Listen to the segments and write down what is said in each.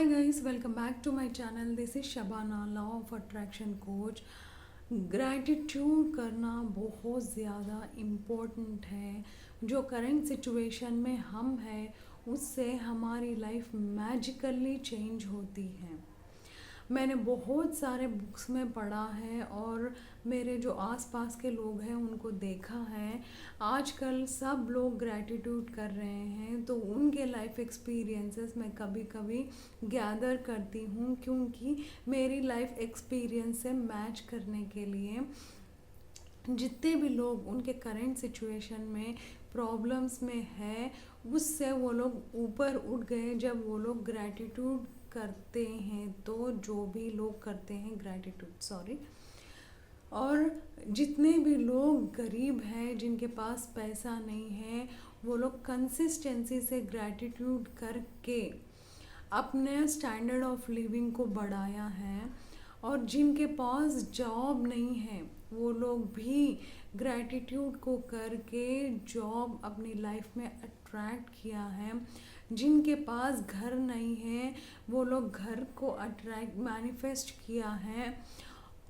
Hi guys, welcome back to my channel. This is Shabana, Law of Attraction Coach. Gratitude करना बहुत ज़्यादा important है। जो current situation में हम हैं उससे हमारी लाइफ मैजिकली चेंज होती है। मैंने बहुत सारे बुक्स में पढ़ा है और मेरे जो आसपास के लोग हैं उनको देखा है। आजकल सब लोग ग्रैटिट्यूड कर रहे हैं, तो उनके लाइफ एक्सपीरियंसेस मैं कभी कभी गैदर करती हूँ, क्योंकि मेरी लाइफ एक्सपीरियंस से मैच करने के लिए जितने भी लोग उनके करंट सिचुएशन में प्रॉब्लम्स में है उससे वो लोग ऊपर उठ गए जब वो लोग ग्रैटिट्यूड करते हैं। तो जो भी लोग करते हैं ग्रैटिट्यूड और जितने भी लोग गरीब हैं जिनके पास पैसा नहीं है वो लोग कंसिस्टेंसी से ग्रैटिट्यूड करके अपने स्टैंडर्ड ऑफ लिविंग को बढ़ाया है। और जिनके पास जॉब नहीं है वो लोग भी ग्रैटिट्यूड को करके जॉब अपनी लाइफ में अट्रैक्ट किया है। जिनके पास घर नहीं है वो लोग घर को अट्रैक्ट मैनिफेस्ट किया है।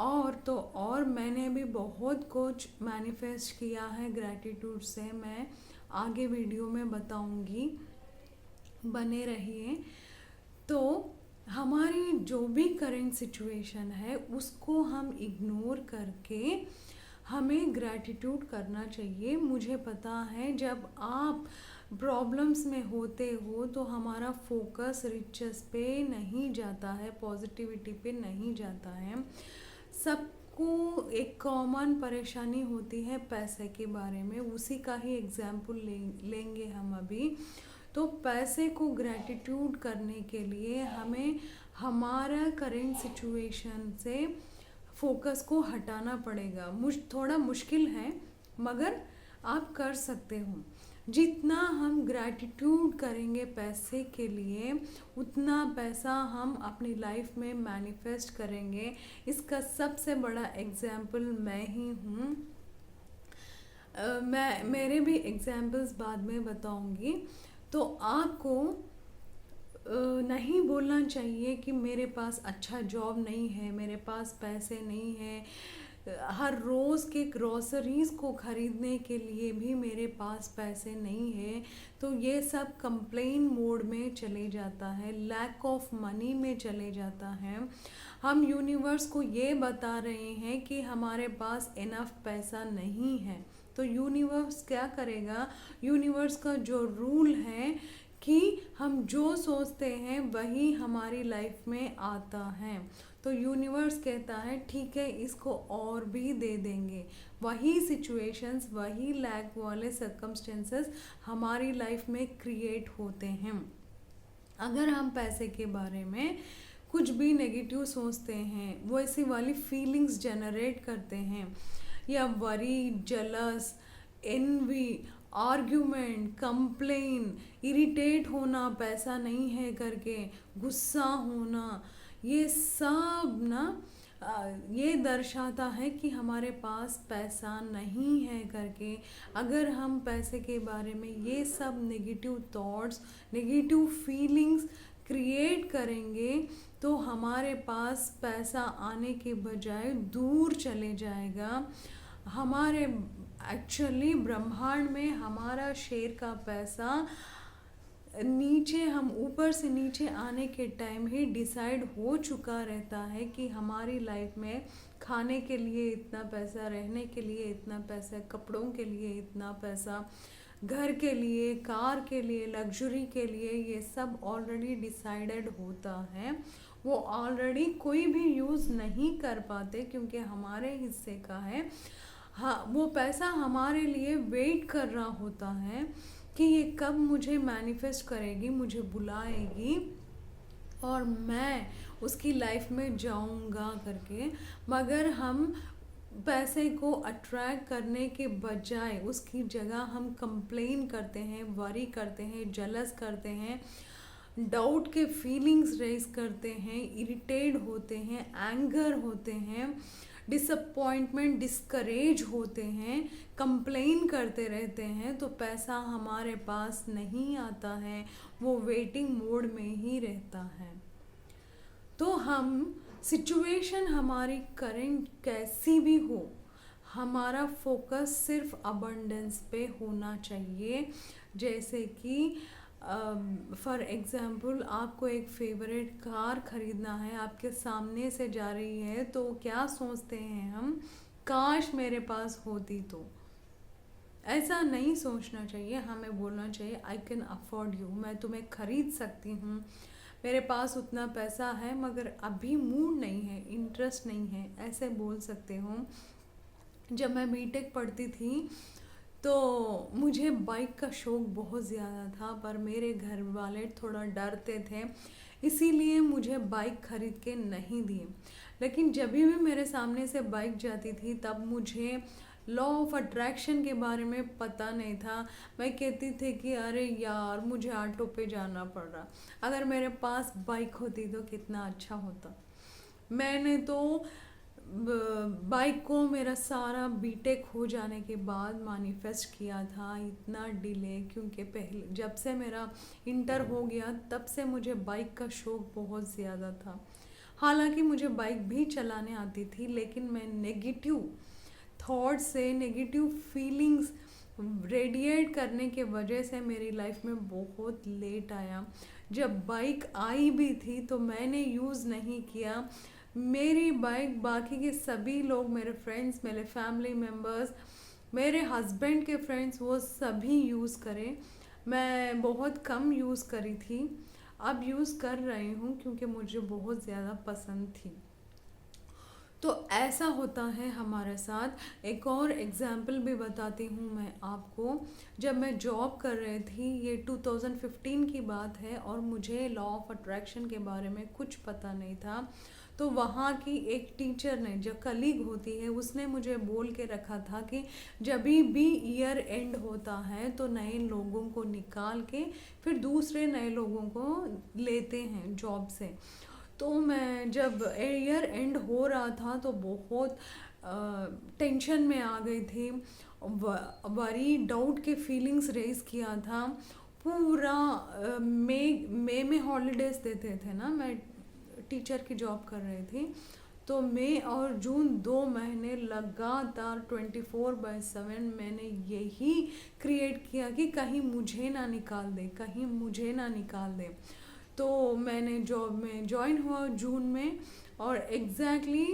और मैंने भी बहुत कुछ मैनिफेस्ट किया है ग्रैटिट्यूड से। मैं आगे वीडियो में बताऊंगी, बने रहिए। तो हमारी जो भी करंट सिचुएशन है उसको हम इग्नोर करके हमें ग्रैटिट्यूड करना चाहिए। मुझे पता है जब आप प्रॉब्लम्स में होते हो तो हमारा फोकस रिचेस पे नहीं जाता है, पॉजिटिविटी पे नहीं जाता है। सबको एक कॉमन परेशानी होती है पैसे के बारे में, उसी का ही एग्जाम्पल लेंगे हम अभी। तो पैसे को ग्रैटिट्यूड करने के लिए हमें हमारा करेंट सिचुएशन से फोकस को हटाना पड़ेगा। थोड़ा मुश्किल है मगर आप कर सकते हो। जितना हम ग्रैटिट्यूड करेंगे पैसे के लिए उतना पैसा हम अपनी लाइफ में मैनिफेस्ट करेंगे। इसका सबसे बड़ा एग्जाम्पल मैं ही हूँ। मेरे भी एग्जाम्पल्स बाद में बताऊँगी। तो आपको नहीं बोलना चाहिए कि मेरे पास अच्छा जॉब नहीं है, मेरे पास पैसे नहीं है। हर रोज़ के ग्रॉसरीज़ को ख़रीदने के लिए भी मेरे पास पैसे नहीं है। तो ये सब कंप्लेन मोड में चले जाता है, लैक ऑफ मनी में चले जाता है। हम यूनिवर्स को ये बता रहे हैं कि हमारे पास इनफ पैसा नहीं है। तो यूनिवर्स क्या करेगा? यूनिवर्स का जो रूल है कि हम जो सोचते हैं वही हमारी लाइफ में आता है। तो यूनिवर्स कहता है ठीक है, इसको और भी दे देंगे। वही सिचुएशंस, वही लैक वाले सर्कमस्टेंसेस हमारी लाइफ में क्रिएट होते हैं। अगर हम पैसे के बारे में कुछ भी नेगेटिव सोचते हैं, वो ऐसी वाली फीलिंग्स जनरेट करते हैं, या worry, jealous, envy, argument, complain, irritate होना पैसा नहीं है करके, गुस्सा होना, ये सब ना ये दर्शाता है कि हमारे पास पैसा नहीं है करके। अगर हम पैसे के बारे में ये सब negative thoughts, negative feelings create करेंगे तो हमारे पास पैसा आने के बजाय दूर चले जाएगा। हमारे एक्चुअली ब्रह्मांड में हमारा शेयर का पैसा नीचे, हम ऊपर से नीचे आने के टाइम ही डिसाइड हो चुका रहता है कि हमारी लाइफ में खाने के लिए इतना पैसा, रहने के लिए इतना पैसा, कपड़ों के लिए इतना पैसा, घर के लिए, कार के लिए, लग्जरी के लिए, ये सब ऑलरेडी डिसाइडेड होता है। वो ऑलरेडी कोई भी यूज़ नहीं कर पाते क्योंकि हमारे हिस्से का है। हाँ, वो पैसा हमारे लिए वेट कर रहा होता है कि ये कब मुझे मैनिफेस्ट करेगी, मुझे बुलाएगी और मैं उसकी लाइफ में जाऊंगा करके। मगर हम पैसे को अट्रैक्ट करने के बजाय उसकी जगह हम कंप्लेन करते हैं, वरी करते हैं, जलस करते हैं, डाउट के फीलिंग्स रेज करते हैं, इरिटेट होते हैं, एंगर होते हैं, डिसअपॉइंटमेंट, डिस्करेज होते हैं, कंप्लेन करते रहते हैं, तो पैसा हमारे पास नहीं आता है, वो वेटिंग मोड में ही रहता है। तो हम सिचुएशन हमारी करंट कैसी भी हो, हमारा फोकस सिर्फ अबंडेंस पे होना चाहिए। जैसे कि फॉर एग्ज़ाम्पल आपको एक फेवरेट कार ख़रीदना है, आपके सामने से जा रही है, तो क्या सोचते हैं हम, काश मेरे पास होती। तो ऐसा नहीं सोचना चाहिए, हमें बोलना चाहिए आई कैन अफोर्ड यू, मैं तुम्हें ख़रीद सकती हूँ, मेरे पास उतना पैसा है मगर अभी मूड नहीं है, इंटरेस्ट नहीं है, ऐसे बोल सकते हो। जब मैं बीटेक पढ़ती थी तो मुझे बाइक का शौक़ बहुत ज़्यादा था, पर मेरे घर वाले थोड़ा डरते थे, इसीलिए मुझे बाइक ख़रीद के नहीं दिए। लेकिन जब भी मेरे सामने से बाइक जाती थी तब मुझे लॉ ऑफ अट्रैक्शन के बारे में पता नहीं था। मैं कहती थी कि अरे यार मुझे ऑटो पे जाना पड़ रहा, अगर मेरे पास बाइक होती तो कितना अच्छा होता। मैंने तो बाइक को मेरा सारा बीटेक हो जाने के बाद मैनिफेस्ट किया था, इतना डिले, क्योंकि पहले जब से मेरा इंटर हो गया तब से मुझे बाइक का शौक़ बहुत ज़्यादा था। हालांकि मुझे बाइक भी चलाने आती थी, लेकिन मैं नेगेटिव थॉट से, नेगेटिव फीलिंग्स रेडिएट करने के वजह से मेरी लाइफ में बहुत लेट आया। जब बाइक आई भी थी तो मैंने यूज़ नहीं किया। मेरी बाइक बाकी के सभी लोग, मेरे फ्रेंड्स, मेरे फैमिली मेम्बर्स, मेरे हस्बैंड के फ्रेंड्स, वो सभी यूज़ करें, मैं बहुत कम यूज़ करी थी। अब यूज़ कर रही हूँ क्योंकि मुझे बहुत ज़्यादा पसंद थी। तो ऐसा होता है हमारे साथ। एक और एग्ज़ाम्पल भी बताती हूँ मैं आपको। जब मैं जॉब कर रही थी, ये 2015 की बात है, और मुझे लॉ ऑफ अट्रैक्शन के बारे में कुछ पता नहीं था। तो वहाँ की एक टीचर ने, जो कलीग होती है, उसने मुझे बोल के रखा था कि जब भी ईयर एंड होता है तो नए लोगों को निकाल के फिर दूसरे नए लोगों को लेते हैं जॉब से। तो मैं जब ईयर एंड हो रहा था तो बहुत टेंशन में आ गई थी, वरी डाउट के फीलिंग्स रेज किया था। पूरा मई में हॉलीडेज़ देते थे ना, मैं टीचर की जॉब कर रही थी, तो मई और जून 2 महीने लगातार 24/7 मैंने यही क्रिएट किया कि कहीं मुझे ना निकाल दे, कहीं मुझे ना निकाल दे। तो मैंने जॉब में ज्वाइन हुआ जून में, और एग्जैक्टली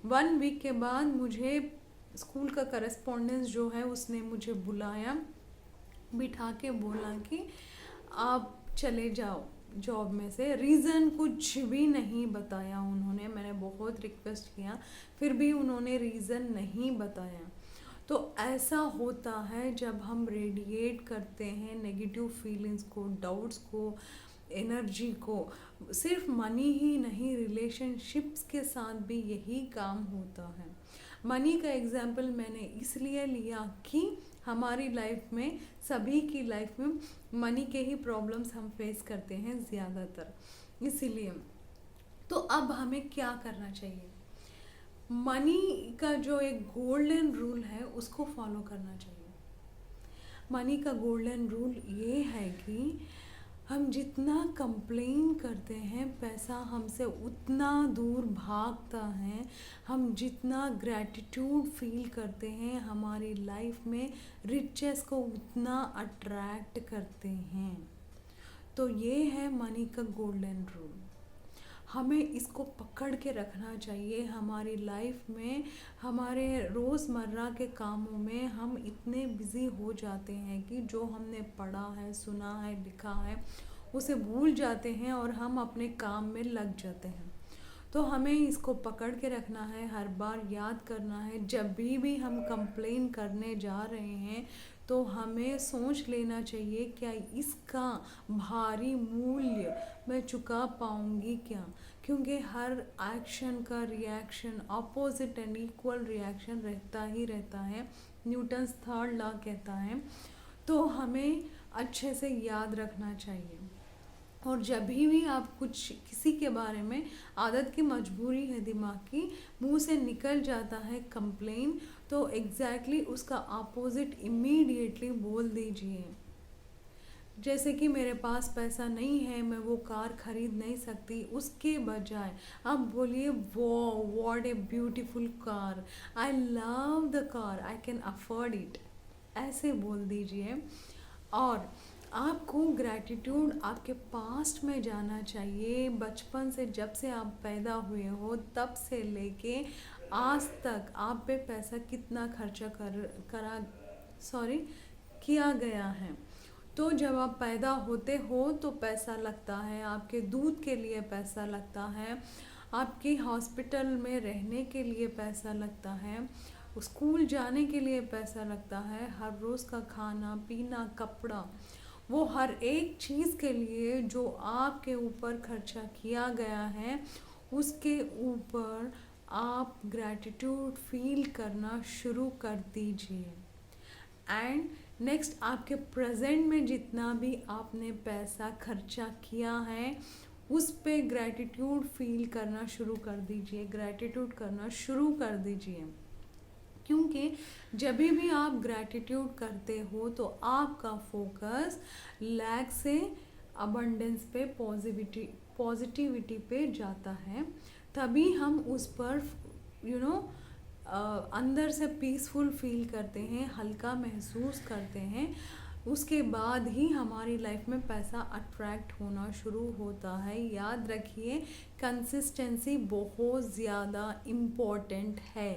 1 वीक के बाद मुझे स्कूल का करस्पॉन्डेंस जो है उसने मुझे बुलाया, बिठा के बोला कि आप चले जाओ जॉब में से। रीज़न कुछ भी नहीं बताया उन्होंने, मैंने बहुत रिक्वेस्ट किया फिर भी उन्होंने रीज़न नहीं बताया। तो ऐसा होता है जब हम रेडिएट करते हैं नेगेटिव फीलिंग्स को, डाउट्स को, एनर्जी को। सिर्फ मनी ही नहीं, रिलेशनशिप्स के साथ भी यही काम होता है। मनी का एग्जाम्पल मैंने इसलिए लिया कि हमारी लाइफ में, सभी की लाइफ में मनी के ही प्रॉब्लम्स हम फेस करते हैं ज़्यादातर, इसीलिए। तो अब हमें क्या करना चाहिए? मनी का जो एक गोल्डन रूल है उसको फॉलो करना चाहिए। मनी का गोल्डन रूल ये है कि हम जितना कंप्लेन करते हैं पैसा हमसे उतना दूर भागता है। हम जितना ग्रैटिट्यूड फील करते हैं हमारी लाइफ में रिचेस को उतना अट्रैक्ट करते हैं। तो ये है मनी का गोल्डन रूल। हमें इसको पकड़ के रखना चाहिए। हमारी लाइफ में, हमारे रोज़मर्रा के कामों में हम इतने बिज़ी हो जाते हैं कि जो हमने पढ़ा है, सुना है, लिखा है उसे भूल जाते हैं और हम अपने काम में लग जाते हैं। तो हमें इसको पकड़ के रखना है, हर बार याद करना है। जब भी हम कंप्लेन करने जा रहे हैं तो हमें सोच लेना चाहिए क्या इसका भारी मूल्य मैं चुका पाऊंगी क्या, क्योंकि हर एक्शन का reaction, opposite and equal reaction रहता ही रहता है, न्यूटन्स थर्ड लॉ कहता है। तो हमें अच्छे से याद रखना चाहिए। और जब भी आप कुछ किसी के बारे में, आदत की मजबूरी है दिमाग की, मुंह से निकल जाता है कंप्लेन, तो एग्जैक्टली उसका अपोजिट इमीडिएटली बोल दीजिए। जैसे कि मेरे पास पैसा नहीं है, मैं वो कार खरीद नहीं सकती, उसके बजाय आप बोलिए वो what a beautiful car, I love the car, I can afford it, ऐसे बोल दीजिए। और आपको ग्रैटिट्यूड आपके पास्ट में जाना चाहिए। बचपन से, जब से आप पैदा हुए हो तब से लेके आज तक आप पे पैसा कितना खर्चा करा सॉरी किया गया है। तो जब आप पैदा होते हो तो पैसा लगता है, आपके दूध के लिए पैसा लगता है, आपके हॉस्पिटल में रहने के लिए पैसा लगता है, स्कूल जाने के लिए पैसा लगता है, हर रोज़ का खाना पीना कपड़ा, वो हर एक चीज़ के लिए जो आपके ऊपर खर्चा किया गया है उसके ऊपर आप ग्रैटिट्यूड फील करना शुरू कर दीजिए। एंड नेक्स्ट, आपके प्रेजेंट में जितना भी आपने पैसा खर्चा किया है उस पे ग्रैटिट्यूड फील करना शुरू कर दीजिए, ग्रैटिट्यूड करना शुरू कर दीजिए। क्योंकि जब भी आप ग्रैटिट्यूड करते हो तो आपका फोकस लैक से अबंडेंस पे, पॉजिटिविटी पे जाता है, तभी हम उस पर अंदर से पीसफुल फील करते हैं, हल्का महसूस करते हैं। उसके बाद ही हमारी लाइफ में पैसा अट्रैक्ट होना शुरू होता है। याद रखिए, कंसिस्टेंसी बहुत ज़्यादा इम्पोर्टेंट है।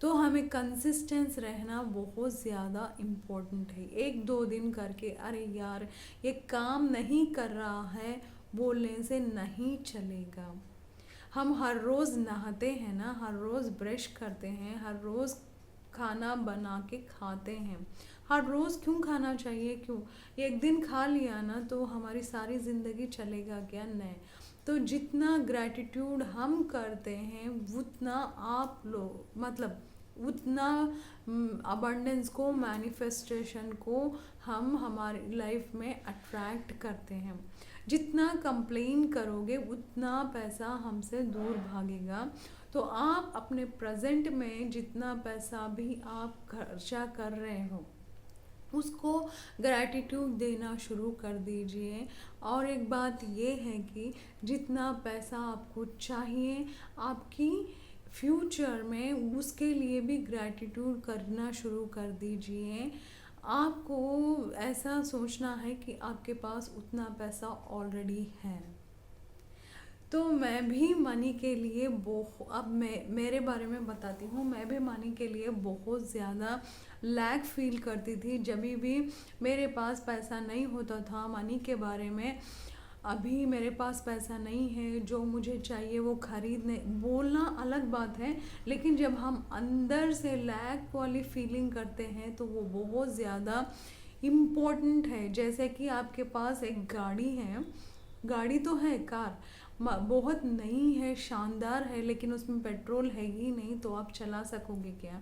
तो हमें कंसिस्टेंस रहना बहुत ज़्यादा इम्पोर्टेंट है। 1-2 दिन करके अरे यार ये काम नहीं कर रहा है बोलने से नहीं चलेगा। हम हर रोज़ नहाते हैं ना, हर रोज़ ब्रश करते हैं, हर रोज़ खाना बना के खाते हैं। हर रोज़ क्यों खाना चाहिए? क्यों? एक दिन खा लिया ना तो हमारी सारी ज़िंदगी चलेगा क्या? नहीं। तो जितना ग्रैटिट्यूड हम करते हैं उतना आप लोग मतलब उतना अबंडेंस को, मैनिफेस्टेशन को हम हमारी लाइफ में अट्रैक्ट करते हैं। जितना कंप्लेन करोगे उतना पैसा हमसे दूर भागेगा। तो आप अपने प्रेजेंट में जितना पैसा भी आप खर्चा कर रहे हो उसको ग्रैटिट्यूड देना शुरू कर दीजिए। और एक बात ये है कि जितना पैसा आपको चाहिए आपकी फ्यूचर में, उसके लिए भी ग्रैटिट्यूड करना शुरू कर दीजिए। आपको ऐसा सोचना है कि आपके पास उतना पैसा ऑलरेडी है। तो मैं भी मनी के लिए अब मैं मेरे बारे में बताती हूँ। मैं भी मनी के लिए बहुत ज़्यादा लैक फील करती थी। जब भी मेरे पास पैसा नहीं होता था मनी के बारे में, अभी मेरे पास पैसा नहीं है, जो मुझे चाहिए वो खरीदने, बोलना अलग बात है, लेकिन जब हम अंदर से लैक वाली फीलिंग करते हैं तो वो बहुत ज़्यादा इम्पोर्टेंट है। जैसे कि आपके पास एक गाड़ी है, गाड़ी तो है, कार बहुत नई है, शानदार है, लेकिन उसमें पेट्रोल है ही नहीं तो आप चला सकोगे क्या?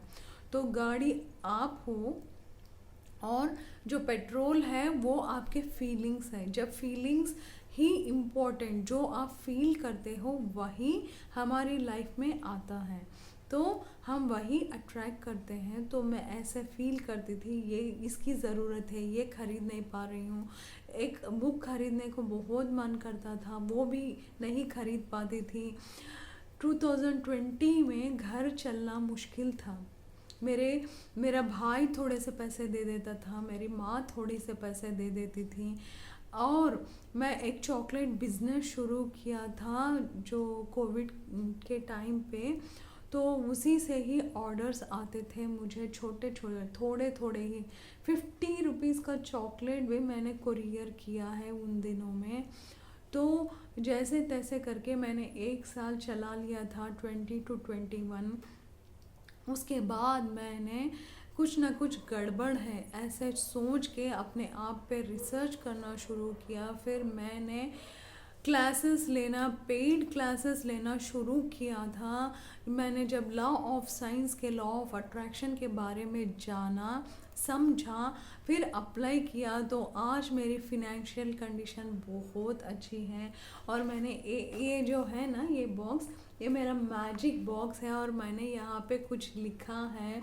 तो गाड़ी आप हो और जो पेट्रोल है वो आपके फीलिंग्स है। जब फीलिंग्स ही इम्पोर्टेंट, जो आप फील करते हो वही हमारी लाइफ में आता है, तो हम वही अट्रैक्ट करते हैं। तो मैं ऐसे फील करती थी, ये इसकी ज़रूरत है, ये ख़रीद नहीं पा रही हूँ। एक बुक खरीदने को बहुत मन करता था, वो भी नहीं खरीद पाती थी। 2020 में घर चलना मुश्किल था। मेरा भाई थोड़े से पैसे दे देता था, मेरी माँ थोड़ी से पैसे दे देती थी, और मैं एक चॉकलेट बिज़नेस शुरू किया था जो कोविड के टाइम पे। तो उसी से ही ऑर्डर्स आते थे मुझे, छोटे छोटे थोड़े ही 50 रुपीज़ का चॉकलेट भी मैंने कुरियर किया है उन दिनों में। तो जैसे तैसे करके मैंने 1 साल चला लिया था, 20 to 21। उसके बाद मैंने कुछ ना कुछ गड़बड़ है ऐसे सोच के अपने आप पे रिसर्च करना शुरू किया। फिर मैंने क्लासेस लेना, पेड क्लासेस लेना शुरू किया था। मैंने जब लॉ ऑफ साइंस के, लॉ ऑफ अट्रैक्शन के बारे में जाना, समझा, फिर अप्लाई किया, तो आज मेरी फिनेंशियल कंडीशन बहुत अच्छी है। और मैंने ये जो है ना, ये बॉक्स, ये मेरा मैजिक बॉक्स है और मैंने यहाँ पे कुछ लिखा है।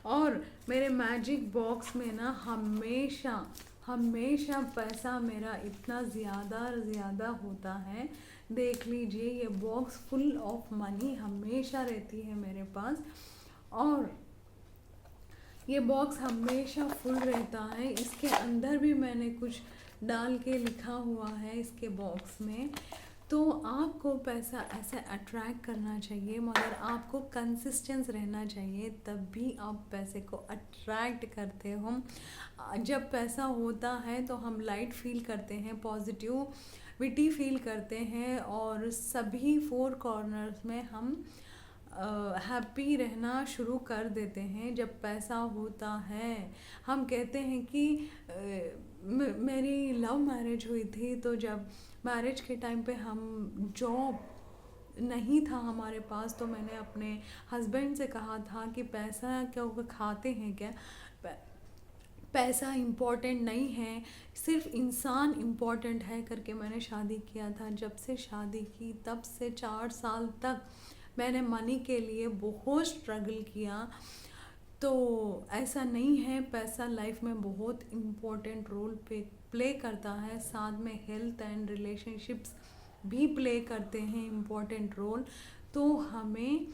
और मेरे मैजिक बॉक्स में ना हमेशा हमेशा पैसा मेरा इतना ज़्यादा होता है। देख लीजिए, ये बॉक्स फुल ऑफ मनी हमेशा रहती है मेरे पास, और ये बॉक्स हमेशा फुल रहता है। इसके अंदर भी मैंने कुछ डाल के लिखा हुआ है इसके बॉक्स में। तो आपको पैसा ऐसे अट्रैक्ट करना चाहिए, मगर आपको कंसिस्टेंस रहना चाहिए, तब भी आप पैसे को अट्रैक्ट करते हो। जब पैसा होता है तो हम लाइट फील करते हैं, पॉजिटिविटी फील करते हैं, और सभी फोर कॉर्नर्स में हम हैप्पी रहना शुरू कर देते हैं जब पैसा होता है। हम कहते हैं कि मेरी लव मैरिज हुई थी, तो जब मैरिज के टाइम पे हम जॉब नहीं था हमारे पास, तो मैंने अपने हस्बैंड से कहा था कि पैसा क्या खाते हैं क्या, पैसा इम्पोर्टेंट नहीं है, सिर्फ इंसान इम्पोर्टेंट है करके मैंने शादी किया था। जब से शादी की तब से 4 साल तक मैंने मनी के लिए बहुत स्ट्रगल किया। तो ऐसा नहीं है, पैसा लाइफ में बहुत इम्पोर्टेंट रोल प्ले करता है, साथ में हेल्थ एंड रिलेशनशिप्स भी प्ले करते हैं इम्पोर्टेंट रोल। तो हमें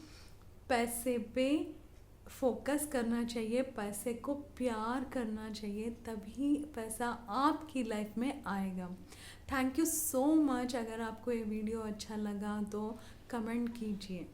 पैसे पे फोकस करना चाहिए, पैसे को प्यार करना चाहिए, तभी पैसा आपकी लाइफ में आएगा। Thank you so much. अगर आपको ये वीडियो अच्छा लगा तो कमेंट कीजिए।